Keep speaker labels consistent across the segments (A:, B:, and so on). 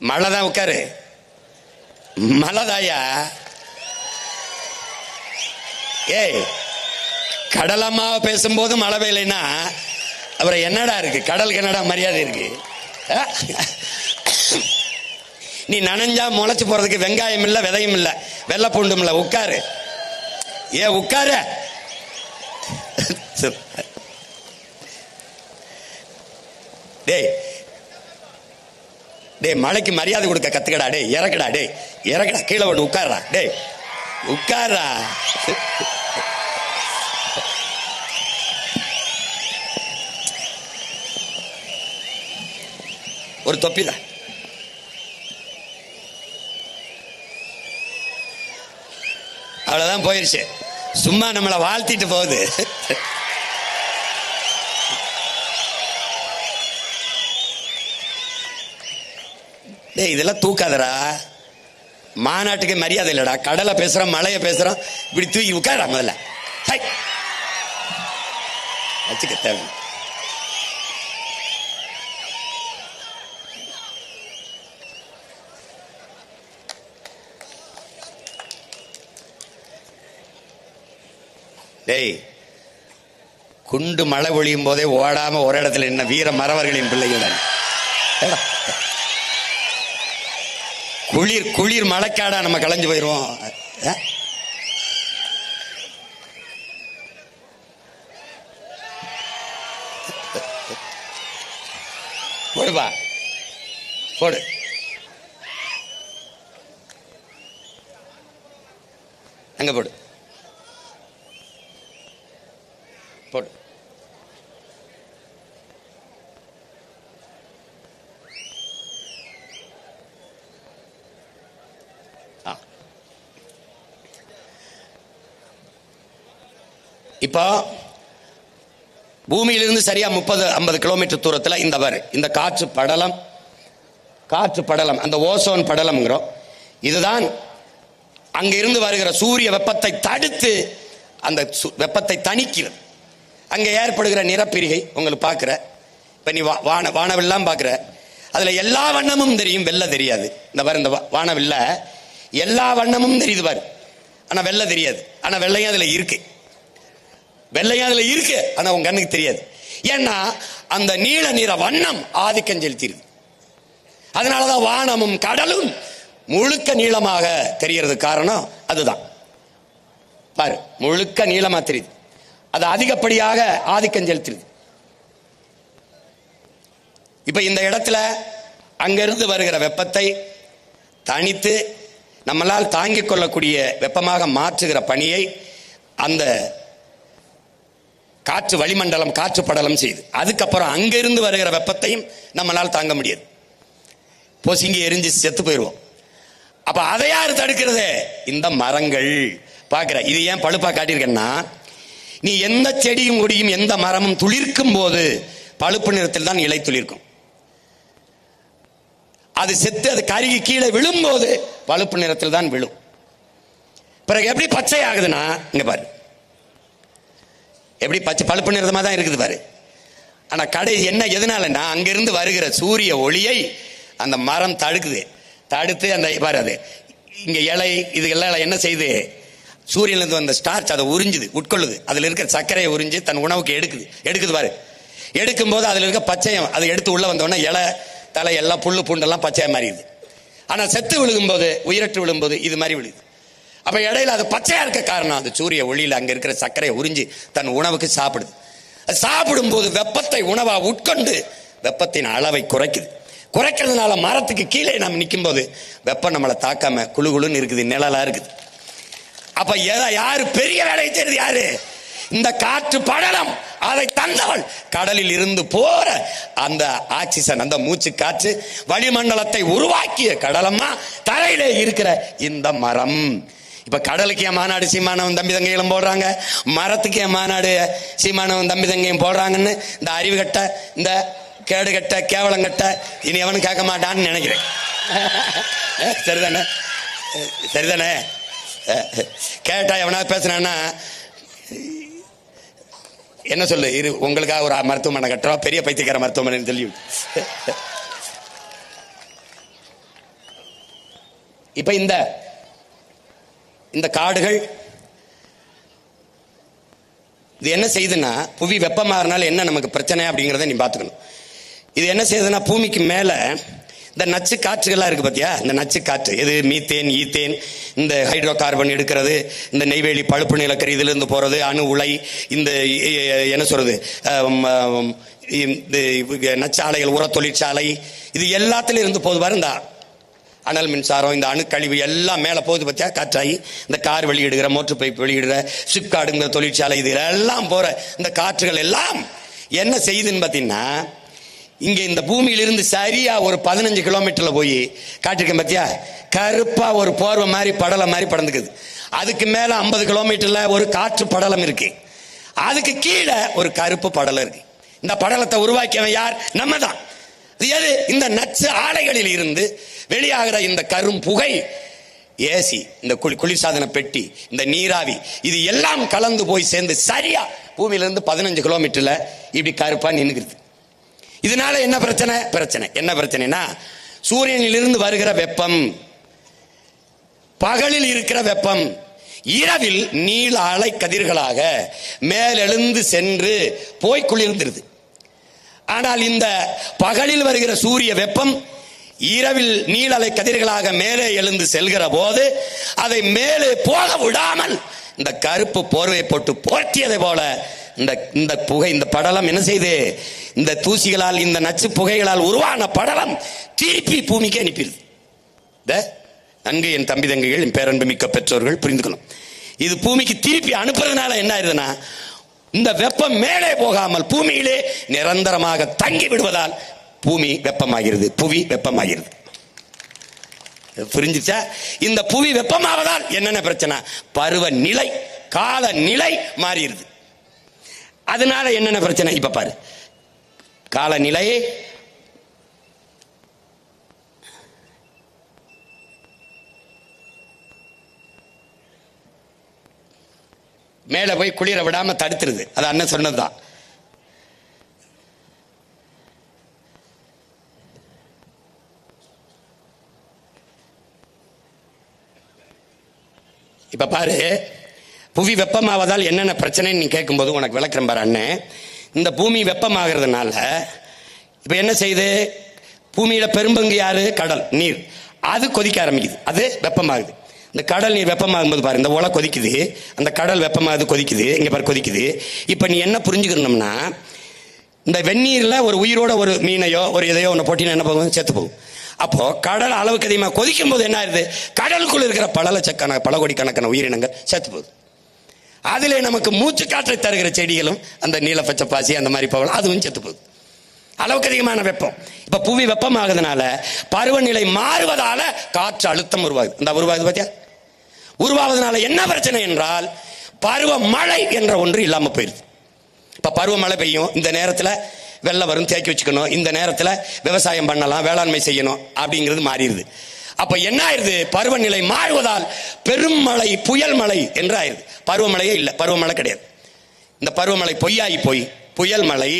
A: மழை தான் உட்காரு. மழைதாயா? ஏய், கடலம்மாவை பேசும்போது மழை பெய்யலைன்னா அப்புறம் என்னடா இருக்கு? கடலுக்கு என்னடா மரியாதை இருக்கு? நீ நனைஞ்சா முளைச்சு போறதுக்கு வெங்காயம் இல்ல, விதையும் இல்ல, வெள்ளை பூண்டும் இல்ல. உட்காரு. உட்காரு. டேய் டேய், மழைக்கு மரியாதை கொடுக்க கத்துக்கடா. டே இறக்குடா. டே இறக்குடா, கீழே விட்டு உட்கார்றா. டே உட்கார்றா. ஒரு தொப்பிதான். அவ்வளவுதான், போயிருச்சு. சும்மா நம்மளை வாழ்த்திட்டு போகுது. டேய், இதெல்லாம் தூக்காதரா. மாநாட்டுக்கு மரியாதை இல்லடா. கடலை பேசுறோம், மழையை பேசுறோம், இப்படி தூக்கி உட்காரா. முதல்ல வச்சுக்க தேவை. டேய், குண்டு மழை ஒழியும் போதே ஓடாம ஒரு இடத்துல என்ன வீர மறவர்களின் பிள்ளைகள். குளிர் குளிர் மழைக்காடா நம்ம கலைஞ்சு போயிருவோம். போடுப்பா, போடு. அங்க போடு, போடு. இப்போ பூமியிலிருந்து சரியா 30-50 கிலோமீட்டர் தூரத்தில் இந்த பாரு, இந்த காற்று படலம், அந்த ஓசோன் படலம்ங்கிறோம். இதுதான் அங்கிருந்து வருகிற சூரிய வெப்பத்தை தடுத்து அந்த வெப்பத்தை தணிக்கிறது. அங்கே ஏற்படுகிற நிறப்பிரிகை உங்களுக்கு பார்க்குற. இப்போ நீ வானவில்லாம் பார்க்குற, அதில் எல்லா வண்ணமும் தெரியும், வெள்ளை தெரியாது. இந்த பாரு, இந்த வானவில்ல எல்லா வண்ணமும் தெரியுது பாரு, ஆனால் வெள்ளை தெரியாது. ஆனால் வெள்ளையும் அதில் இருக்கு, ஆனால் உங்க கண்ணுக்கு தெரியாது. ஏன்னா அந்த நீல நிற வண்ணம் ஆதிக்கம் செலுத்திடுது. அதனாலதான் வானமும் கடலும் முழுக்க நீளமாக தெரியறது. காரணம் அதுதான். பாரு, முழுக்க நீளமா தெரியுது. அது அதிகப்படியாக ஆதிக்கம் செலுத்திடுது. இப்ப இந்த இடத்துல அங்கிருந்து வருகிற வெப்பத்தை தனித்து நம்மளால் தாங்கிக் கொள்ளக்கூடிய வெப்பமாக மாற்றுகிற பணியை அந்த காற்று வளிமண்டலம், காற்று படலம் செய்யுது. அதுக்கப்புறம் அங்கிருந்து வருகிற வெப்பத்தையும் நம்மளால் தாங்க முடியாது. பொசுங்கி எரிஞ்சு செத்து போயிடுவோம். அப்ப அதை யாரு தடுக்கிறது? இந்த மரங்கள். பார்க்கிற, இது ஏன் பழுப்பா காட்டியிருக்கேன்னா, நீ எந்த செடியும் கொடியும் எந்த மரமும் துளிர்க்கும் போது பழுப்பு நிறத்தில் தான் இலை துளிர்க்கும். அது செத்து அது கருகி கீழே விழும்போது பழுப்பு நிறத்தில் தான் விழும். பிறகு எப்படி பச்சை ஆகுதுன்னா, இங்க பாரு, எப்படி பச்சை பழுப்பு நிறமா தான் இருக்குது பாரு. ஆனா கடை என்ன எதனாலன்னா, அங்கிருந்து வருகிற சூரிய ஒளியை அந்த மரம் தடுத்து அந்த பாரு, அது இங்க இலை இது எல்லாம் என்ன செய்யுது, சூரியனிலிருந்து வந்த ஸ்டார்ச் அதை உட்கொள்ளுது. அதுல இருக்கிற சர்க்கரையை உறிஞ்சு தன் உணவுக்கு எடுக்குது பாரு. எடுக்கும் போது அதுல இருக்க பச்சையம் அதை எடுத்து உள்ள வந்தோடனே இலை தலை எல்லாம் புல்லு பூண்டெல்லாம் பச்சையா மாறிடுது. ஆனா செத்து விழுகும்போது, உயிரற்று விழும்போது இது மாதிரி விழுது. அப்ப இடையில அது பச்சையா இருக்க காரணம், அது சூரிய ஒளியில அங்க இருக்கிற சர்க்கரையை உறிஞ்சி தன் உணவுக்கு சாப்பிடுது. சாப்பிடும் போது வெப்பத்தை உணவா உட்கொண்டு வெப்பத்தின் அளவை குறைக்கிறதுனால மரத்துக்கு கீழே நம்ம நிற்கும் போது வெப்பம் நம்மளை தாக்காம குளுகுளுன்னு இருக்குது, நிழலா இருக்குது. அப்ப யாரு பெரிய வேலையை செய்யறது? யாரு? இந்த காற்று படலம். அதை தந்தவள் கடலில் இருந்து போற அந்த ஆக்சிஜன், அந்த மூச்சு காற்று வளிமண்டலத்தை உருவாக்கிய கடலம்மா தரையிலே இருக்கிற இந்த மரம். இப்ப கடலுக்கு என் மாநாடு சீமானவன் தம்பி தங்கைகளும் போடுறாங்க, மரத்துக்கு என் மாநாடு சீமானவன் தம்பி தங்கையும் போடுறாங்கன்னு இந்த அறிவு கட்ட, இந்த கேடு கட்ட, கேவலம் கட்ட இனி எவனும் கேட்க மாட்டான்னு நினைக்கிறேன். சரிதானே? கேட்டா எவனா பேசுறான்னா என்ன சொல்லு, இரு உங்களுக்காக ஒரு மருத்துவமனை கட்டுறோம், பெரிய பைத்தியக்கார மருத்துவமனை சொல்லி. இப்ப இந்த காடுகள் இது என்ன செய்யுதுன்னா, புவி வெப்பமாகறனால என்ன நமக்கு பிரச்சனை அப்படிங்கிறத நீ பார்த்துக்கணும். இது என்ன செய்யுதுன்னா, பூமிக்கு மேல இந்த நச்சு காற்றுகள்லாம் இருக்கு பார்த்தியா, இந்த நச்சு காற்று எது, மீத்தேன், ஈத்தேன், இந்த ஹைட்ரோ கார்பன் எடுக்கிறது, இந்த நெய்வேலி பழுப்பு நிலக்கரி இதுல இருந்து போறது, அணு உலை, இந்த என்ன சொல்றது, நச்சாலைகள், உர தொழிற்சாலை, இது எல்லாத்திலும் இருந்து போது பாரு. இந்த அனல் மின்சாரம், இந்த அணுக்கழிவு எல்லாம் மேல போகுது பத்தியா, காற்றாகி இந்த கார் வெளியிடுகிற, மோட்டர் பைப் வெளியிடுற, சிப்காடுங்கிற தொழிற்சாலை, இது எல்லாம் போற இந்த காற்றுகள் எல்லாம் என்ன செய்யுதுன்னு பாத்தீங்கன்னா, இங்க இந்த பூமியிலிருந்து சரியா ஒரு 15 கிலோமீட்டர்ல போய் காட்டிருக்கேன் பத்தியா, கருப்பா ஒரு போர்வை மாதிரி படலம் மாதிரி படந்துக்குது. அதுக்கு மேல 50 கிலோமீட்டர்ல ஒரு காற்று படலம் இருக்கு, அதுக்கு கீழே ஒரு கருப்பு படலம் இருக்கு. இந்த படலத்தை உருவாக்கியவன் யார்? நம்ம தான். எது? இந்த நச்சு ஆலைகளில் இருந்து வெளியாகிற இந்த கரும் புகை, ஏசி, இந்த குளிர்சாதன பெட்டி, இந்த நீராவி, இது எல்லாம் கலந்து போய் சேர்ந்து சரியா பூமியிலிருந்து 15 கிலோமீட்டர்ல இப்படி கருப்பா நின்னுக்கிறது. இதனால என்ன பிரச்சனை என்ன பிரச்சனைனா, சூரியனிலிருந்து வருகிற வெப்பம், பகலில் இருக்கிற வெப்பம் இரவில் நீல அலை கதிர்களாக மேலெழுந்து சென்று போய் குளிர்ந்துருது. ஆனால் இந்த பகலில் வருகிற சூரிய வெப்பம் இரவில் நீல அலை கதிர்களாக மேலே எழுந்து செல்கிற போது அதை மேலே போக விடாமல் இந்த கருப்பு போர்வை போட்டு போர்த்தியதை போல இந்த புகை, இந்த படலம் என்ன செய்து, இந்த தூசிகளால், இந்த நச்சு புகைகளால் உருவான படலம் திருப்பி பூமிக்கு அனுப்பிடுது. நன்கு என் தம்பி தங்கைகள், என் பேரன்பு மிக்க பெற்றோர்கள் புரிந்துக்கணும். இது பூமிக்கு திருப்பி அனுப்புறதுனால என்ன ஆயிருதுன்னா, இந்த வெப்பம் மேலே போகாமல் பூமியிலே நிரந்தரமாக தங்கி விடுவதால் பூமி வெப்பமாகிறது, புவி வெப்பமாகிறது. புரிஞ்சுச்சா? இந்த புவி வெப்பமாவதால் என்னென்ன பிரச்சனை? பருவ நிலை, கால நிலை மாறிடுது. அதனால என்னென்ன பிரச்சனை இப்ப பாரு. காலநிலை, மேல போய் குளிர விடாம தடுத்துருது. அது அண்ணன் சொன்னதுதான். இப்ப பாரு, புவி வெப்பமாவதால் என்னென்ன பிரச்சனைன்னு நீ கேட்கும்போது உனக்கு விளக்குறேன் பாரு அண்ணன். இந்த பூமி வெப்பமாகிறதுனால இப்ப என்ன செய்யுது, பூமியில பெரும்பங்கு யாரு? கடல் நீர். அது கொதிக்க ஆரம்பிக்குது, அது வெப்பமாகுது. இந்த கடல் நீர் வெப்பமாகும் போது பாரு, இந்த உலை கொதிக்குது, அந்த கடல் வெப்பமாகுது, கொதிக்குது, இங்க பாரு கொதிக்குது. இப்ப நீ என்ன புரிஞ்சுக்கணும்னா, இந்த வெந்நீர்ல ஒரு உயிரோட ஒரு மீனையோ ஒரு இதையோ ஒன்று போட்டினா என்ன போகும்? செத்து போகும். அப்போ கடல் அளவுக்கு அதிகமாக கொதிக்கும் போது என்ன ஆயிருது, கடலுக்குள்ள இருக்கிற பல கோடிக்கணக்கான உயிரினங்கள் செத்து போகுது. அதிலே நமக்கு மூச்சு காற்றை தருகிற செடிகளும், அந்த நீல பச்சை பாசி, அந்த மாதிரி பவளம், அதுவும் செத்து போகுது. அளவுக்கு அதிகமான வெப்பம். இப்ப புவி வெப்பமாகுதுனால பருவநிலை மாறுவதால காற்று அழுத்தம் உருவாகுது. இந்த உருவாகுது பாத்தியா? உருவாவதுனால என்ன பிரச்சனை என்றால், பருவ மழை என்ற ஒன்று இல்லாம போயிருது. இப்ப பருவமழை பெய்யும், இந்த நேரத்தில் வெள்ளம் வரும், தேக்கி வச்சுக்கணும், இந்த நேரத்தில் விவசாயம் பண்ணலாம், வேளாண்மை செய்யணும் அப்படிங்கிறது மாறிடுது. அப்ப என்ன ஆயிருது, பருவநிலை மாறுவதால் பெரும் மழை, புயல் மழை என்று ஆயிருது. பருவமழையே இல்லை, பருவமழை கிடையாது. இந்த பருவமழை பொய்யாகி போய் புயல் மழை,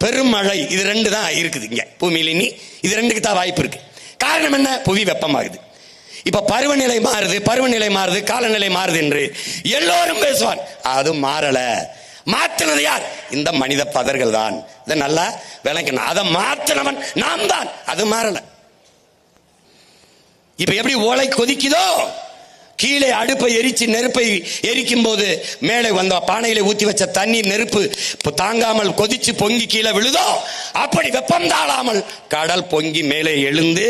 A: பெருமழை, இது ரெண்டு தான் இருக்குது இங்க பூமியில. இனி இது ரெண்டுக்கு தான் வாய்ப்பு இருக்கு. காரணம் என்ன? புவி வெப்பமாகுது. இப்ப பருவநிலை மாறுது, பருவநிலை மாறுது, காலநிலை மாறுது என்று எல்லோரும் பேசுவான். அது மாறல. மாற்றினது யார்? இந்த மனித பதர்கள் தான். இதை நல்லா விளக்கணும். அதை மாற்றினவன் நாம் தான். அது மாறல. இப்ப எப்படி ஓலை கொதிக்குதோ, கீழே அடுப்பை எரிச்சு நெருப்பை எரிக்கும் போது மேலே வந்த பானையில ஊத்தி வச்ச தண்ணீர் நெருப்பு தாங்காமல் கொதிச்சு பொங்கி கீழே விழுதோ, அப்படி வெப்பம் தாழாமல் கடல் பொங்கி மேலே எழுந்து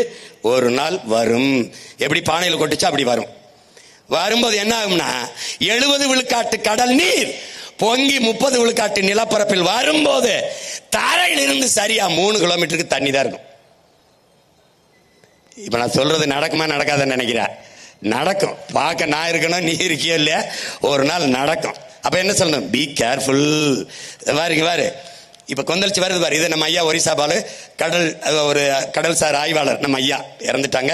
A: ஒரு நாள் வரும். எப்படி பானையில் கொட்டுச்சா அப்படி வரும். வரும்போது என்ன ஆகும்னா, 70 விழுக்காட்டு கடல் நீர் பொங்கி 30 விழுக்காட்டு நிலப்பரப்பில் வரும்போது தரையில் இருந்து சரியா 3 கிலோமீட்டருக்கு தண்ணி தான் இருக்கும். இப்ப நான் சொல்றது நடக்குமா நடக்காதுன்னு நினைக்கிறேன். நடக்கும். பார்க்க நான் இருக்கணும், நீ இருக்கியோ இல்லையா, ஒரு நாள் நடக்கும். அப்ப என்ன சொல்லணும்? Be careful. பாரு இப்ப கொந்தளிச்சு வருது பாரு. இது நம்ம ஐயா ஒரிசா பாலு, ஒரு கடல்சார் ஆய்வாளர், நம்ம ஐயா இறந்துட்டாங்க.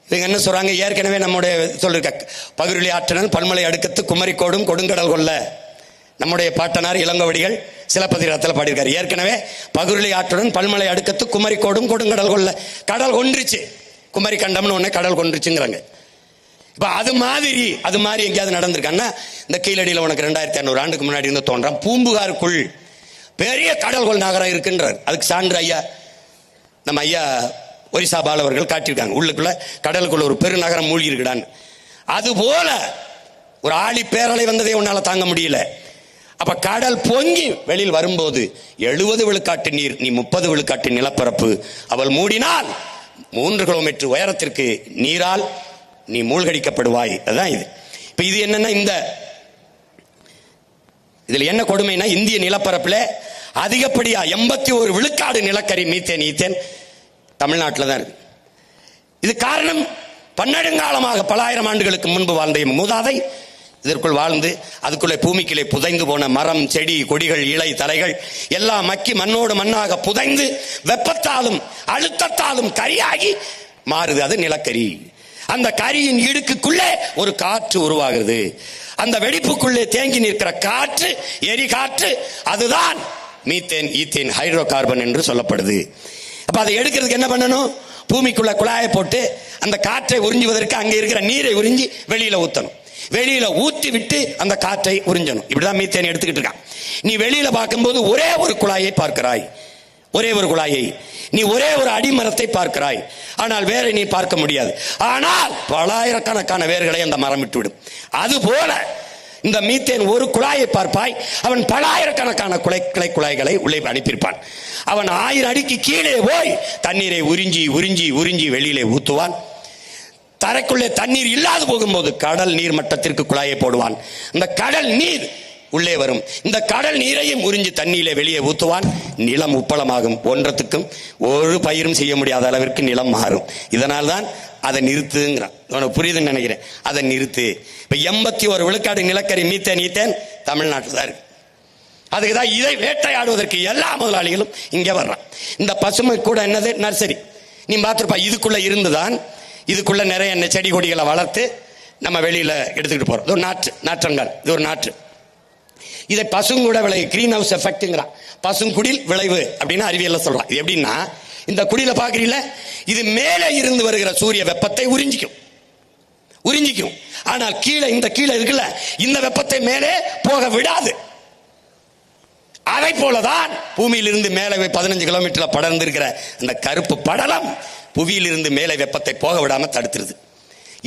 A: இவங்க என்ன சொல்றாங்க, ஏற்கனவே நம்முடைய சொல்லிருக்க பகுருளி ஆற்றல் பல்மலை அடுக்கத்து குமரிக்கோடும் கொடுங்கடல் கொள்ள, நம்முடைய பாட்டனார் இளங்கோவடிகள் சிலப்பதிகாரத்தில் பாடியிருக்காரு. ஏற்கனவே பகுருளி ஆற்றுடன் பல்மலை அடுக்கத்து குமரிக்கோடும் கொடுங்கடல் கொள்ள, கடல் ஒன்றுச்சு. குமரி கண்டம்னு ஒண்ணே கடல் கொண்டுருச்சுங்கிறாங்க. இப்ப அது மாதிரி எங்கேயாவது நடந்திருக்கான்னா, இந்த கீழடியில் உனக்கு 2500 ஆண்டுக்கு முன்னாடி இருந்து தோன்றான் பூம்புகாருக்குள் பெரிய கடல்கொள் நகரம் இருக்குன்றார். அதுக்கு சான்று ஐயா நம்ம ஐயா ஒரிசா பாலவர்கள் காட்டியிருக்காங்க. உள்ளுக்குள்ள கடலுக்குள்ள ஒரு பெருநகரம் மூழ்கி இருக்குடான்னு. அது போல ஒரு ஆழி பேரலை வந்ததே உன்னால தாங்க முடியல. அப்ப கடல் பொங்கி வெளியில் வரும்போது 70 விழுக்காட்டு நீர், நீ 30 விழுக்காட்டு நிலப்பரப்பு, அவள் மூடினால் 3 கிலோமீட்டர் உயரத்திற்கு நீரால் நீ மூழ்கடிக்கப்படுவாய். அதுதான் இது. இப்ப இது என்னன்னா, இதுல என்ன கொடுமைனா, இந்திய நிலப்பரப்புல அதிகப்படியா 81 விழுக்காடு நிலக்கரி மீத்தேன் தமிழ்நாட்டில் தான் இருக்கு. இது காரணம், பன்னெடுங்காலமாக பல ஆயிரம் ஆண்டுகளுக்கு முன்பு வாழ்ந்த மூதாதை இதற்குள் வாழ்ந்து அதுக்குள்ளே பூமிக்குள்ளே புதைந்து போன மரம், செடி, கொடிகள், இலை, தலைகள் எல்லாம் மக்கி மண்ணோடு மண்ணாக புதைந்து வெப்பத்தாலும் அழுத்தத்தாலும் கரியாகி மாறுது. அது நிலக்கரி. அந்த கரியின் இடுக்குள்ளே ஒரு காற்று உருவாகிறது. அந்த வெடிப்புக்குள்ளே தேங்கி நிற்கிற காற்று எரி காற்று, அதுதான் மீத்தேன், ஈத்தேன், ஹைட்ரோ கார்பன் என்று சொல்லப்படுது. அப்ப அதை எடுக்கிறதுக்கு என்ன பண்ணணும்? பூமிக்குள்ள குழாயை போட்டு அந்த காற்றை உறிஞ்சுவதற்கு அங்கே இருக்கிற நீரை உறிஞ்சி வெளியில ஊத்தணும். வெளியில ஊத்தி விட்டு அந்த காற்றை உறிஞ்சணும். இப்படிதான் மீத்தேன் எடுத்துக்கிட்டு இருக்கான். நீ வெளியில பார்க்கும்போது ஒரே ஒரு குழாயை பார்க்கிறாய், ஒரே ஒரு குழாயை, நீ ஒரே ஒரு அடிமரத்தை பார்க்கிறாய். ஆனால் வேற நீ பார்க்க முடியாது. ஆனால் பலாயிரக்கணக்கான வேர்களை அந்த மரம் விட்டுவிடும். அது போல இந்த மீத்தேன் ஒரு குழாயை பார்ப்பாய், அவன் பலாயிரக்கணக்கான குழாய்களை உள்ளே அனுப்பியிருப்பான். அவன் 1000 அடிக்கு கீழே போய் தண்ணீரை உறிஞ்சி உறிஞ்சி உறிஞ்சி வெளியிலே ஊத்துவான். தரைக்குள்ளே தண்ணீர் இல்லாது போகும்போது கடல் நீர் மட்டத்திற்கு குழாயை போடுவான். இந்த கடல் நீர் உள்ளே வரும். இந்த கடல் நீரையும் உறிஞ்சி தண்ணீரை வெளியே ஊத்துவான். நிலம் உப்பளமாகும். ஒன்றத்துக்கும் ஒரு பயிரும் செய்ய முடியாத அளவிற்கு நிலம் மாறும். இதனால் தான் அதை நிறுத்துங்கிறான். உனக்கு புரியுதுன்னு நினைக்கிறேன். அதை நிறுத்து. இப்ப 81 விழுக்காடு நிலக்கரி மீத்தேன் தமிழ்நாட்டில் தான் இருக்கு. அதுக்குதான் இதை வேட்டையாடுவதற்கு எல்லா முதலாளிகளும் இங்கே வர்றான். இந்த பசுமை கூட என்னது, நர்சரி. நீ பார்த்துருப்பா, இதுக்குள்ள இருந்துதான் இதுக்குள்ள நிறைய செடி கொடிகளை வளர்த்து நம்ம வெளியில எடுத்துக்கிட்டு போறோம். இது ஒரு நாற்றங்கால், இது ஒரு நாற்று. இதை பசுங்கூட விளைவு, கிரீன் ஹவுஸ் எஃபெக்ட்ங்கிறான். பசுங்குடில் விளைவு அப்படின்னு அறிவியல்ல சொல்றான். இது எப்படின்னா, இந்த குடியில பாக்குறீங்கள, இது மேலே இருந்து வருகிற சூரிய வெப்பத்தை உறிஞ்சிக்கும். ஆனால் கீழே இருக்குல்ல, இந்த வெப்பத்தை மேலே போக விடாது. அதை போலதான் பூமியிலிருந்து மேலே 15 கிலோமீட்டர்ல படர்ந்து இருக்கிற அந்த கருப்பு படலம் புவியிலிருந்து மேலே வெப்பத்தை போக விடாம தடுத்துருது.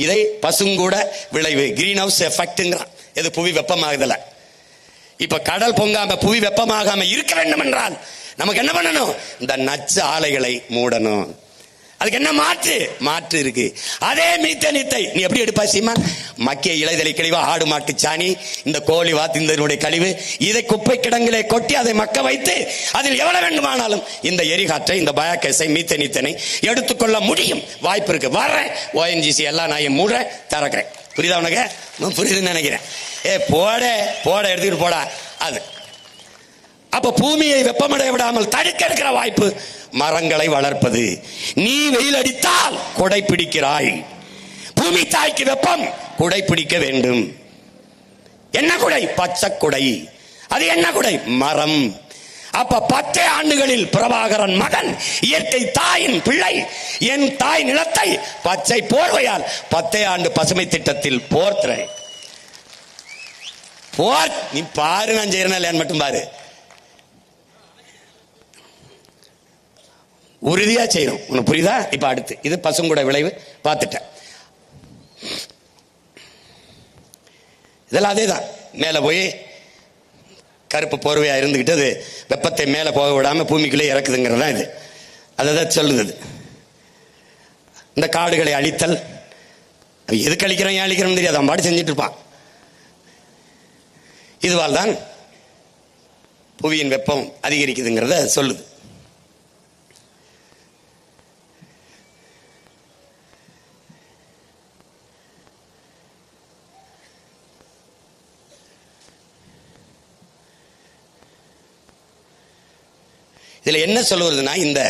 A: இதை பசுங்கூட விளைவு, கிரீன் ஹவுஸ் எஃபெக்ட்ங்கிறான். இது புவி வெப்பமாகுதல. இப்ப கடல் பொங்காம புவி வெப்பமாகாம இருக்க வேண்டும் என்றால் நமக்கு என்ன பண்ணணும்? இந்த நச்சு ஆலைகளை மூடணும். அதுக்கு என்ன மாற்று இருக்கு? அதே மீத்தேனத்தை நீ எப்படி எடுப்பா சீமான்? மக்கிய இலைதலை கழிவு, ஆடு மாட்டு சாணி, இந்த கோழி வாத்தினுடைய கழிவு, இதை குப்பை கிடங்கிலே கொட்டி அதை மக்க வைத்து அதில் எவ்வளவு வேண்டுமானாலும் இந்த எரிகாற்றை, இந்த பயோகேஸை, மீத்தேனை எடுத்துக்கொள்ள முடியும். வாய்ப்பு இருக்கு. வர்றேன், ONGC எல்லாம் நான் மூட திறக்கிறேன். புரியுதா உனக்கு? புரியுதுன்னு நினைக்கிறேன். போட எடுத்துக்கிட்டு போடா. அது அப்ப பூமியை வெப்பமடைய விடாமல் தடுக்க இருக்கிற வாய்ப்பு மரங்களை வளர்ப்பது. நீ வெயில் அடித்தால் கொடை பிடிக்கிறாய். பூமி தாய்க்கு வெப்பம், குடை பிடிக்க வேண்டும். என்ன குடை? பச்சை குடை. அது என்ன குடை? மரம். அப்ப 10 ஆண்டுகளில் பிரபாகரன் மகன், இயற்கை தாயின் பிள்ளை, என் தாய் நிலத்தை பச்சை போர்வையால் 10 ஆண்டு பசுமை திட்டத்தில் போர்த்துறேன். நீ பாரு, நான் செய்யறேன் மட்டும் பாரு. உறுதியா செய்யணும். உனக்கு புரியுதா? இப்ப அடுத்து இது பசுங்கூட விளைவு பார்த்துட்டேன். இதெல்லாம் அதேதான். மேல போய் கருப்பு போர்வையா இருந்துகிட்டு அது வெப்பத்தை மேல போக விடாம பூமிக்குள்ளே இறக்குதுங்கிறதா இது. அதான் சொல்லுது. இந்த காடுகளை அழித்தல், எதுக்கு அழிக்கிறோம் ஏன் அழிக்கிறோம் தெரியாது, அவன் பாடு செஞ்சுட்டு இருப்பான். இதுவால் தான் புவியின் வெப்பம் அதிகரிக்குதுங்கிறத சொல்லுது. இதுல என்ன சொல்லுவதுன்னா, இந்த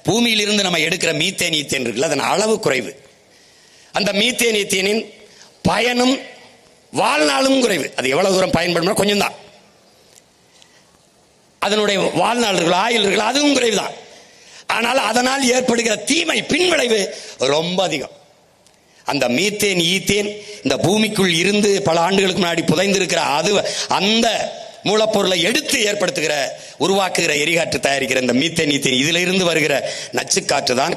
A: பூமியிலிருந்து நம்ம எடுக்கிற மீத்தேன் இருக்குல்ல, அதன் அளவு குறைவு. அந்த மீத்தேன் பயனும் வாழ்நாளும் குறைவு. அது எவ்வளவு தூரம் பயன்படும்? கொஞ்சம் தான். அதனுடைய வாழ்நாள் ஆயுள் அதுவும் குறைவு தான். ஆனால் அதனால் ஏற்படுகிற தீமை பின்விளைவு ரொம்ப அதிகம். அந்த மீத்தேன் ஈத்தேன் இந்த பூமிக்குள் இருந்து பல ஆண்டுகளுக்கு முன்னாடி புதைந்திருக்கிற அந்த மூலப்பொருளை எடுத்து ஏற்படுத்துகிற உருவாக்குகிற எரிகாற்று தயாரிக்கிற இந்த மீத்தேன் ஈத்தேன் இதுல இருந்து வருகிற நச்சுக்காற்று தான்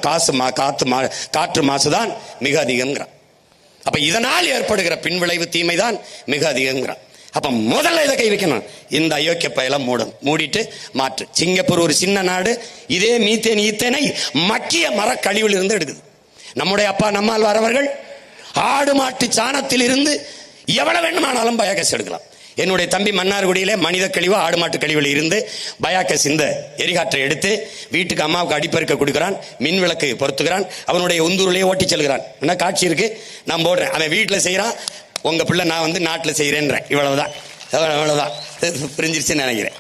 A: காற்று மாசுதான் மிக அதிகம்ங்கிறான். அப்ப இதனால் ஏற்படுகிற பின்விளைவு தீமை தான் மிக அதிகம்ங்கிறான். அப்ப முதல்ல இதை கை வைக்கணும். இந்த அயோக்கிய பயலாம் மூடிட்டு மாற்று. சிங்கப்பூர் ஒரு சின்ன நாடு, இதே மீத்தேன் ஈத்தேனை மக்கிய மரக்கழிவில் இருந்து எடுக்குது. நம்முடைய அப்பா நம்மால் வரவர்கள் ஆடு மாட்டு சாணத்தில் இருந்து எவ்வளவு வேண்டுமானாலும் பயோகேஸ் எடுக்கலாம். என்னுடைய தம்பி மன்னார்குடியிலே மனித கழிவு ஆடு மாட்டு கழிவில் இருந்து பயோகேஸ் இந்த எரிகாற்றை எடுத்து வீட்டுக்கு அம்மாவுக்கு அடிப்பெருக்க கொடுக்கிறான், மின் விளக்கு பொருத்துகிறான், அவனுடைய உந்தூரிலேயே ஓட்டி செல்கிறான். என்ன காட்சி இருக்கு, நான் போடுறேன். அவன் வீட்டில் செய்யறான், உங்க பிள்ளை நான் நாட்டில் செய்யறேன்றேன். இவ்வளவுதான் புரிஞ்சிருச்சுன்னு நினைக்கிறேன்.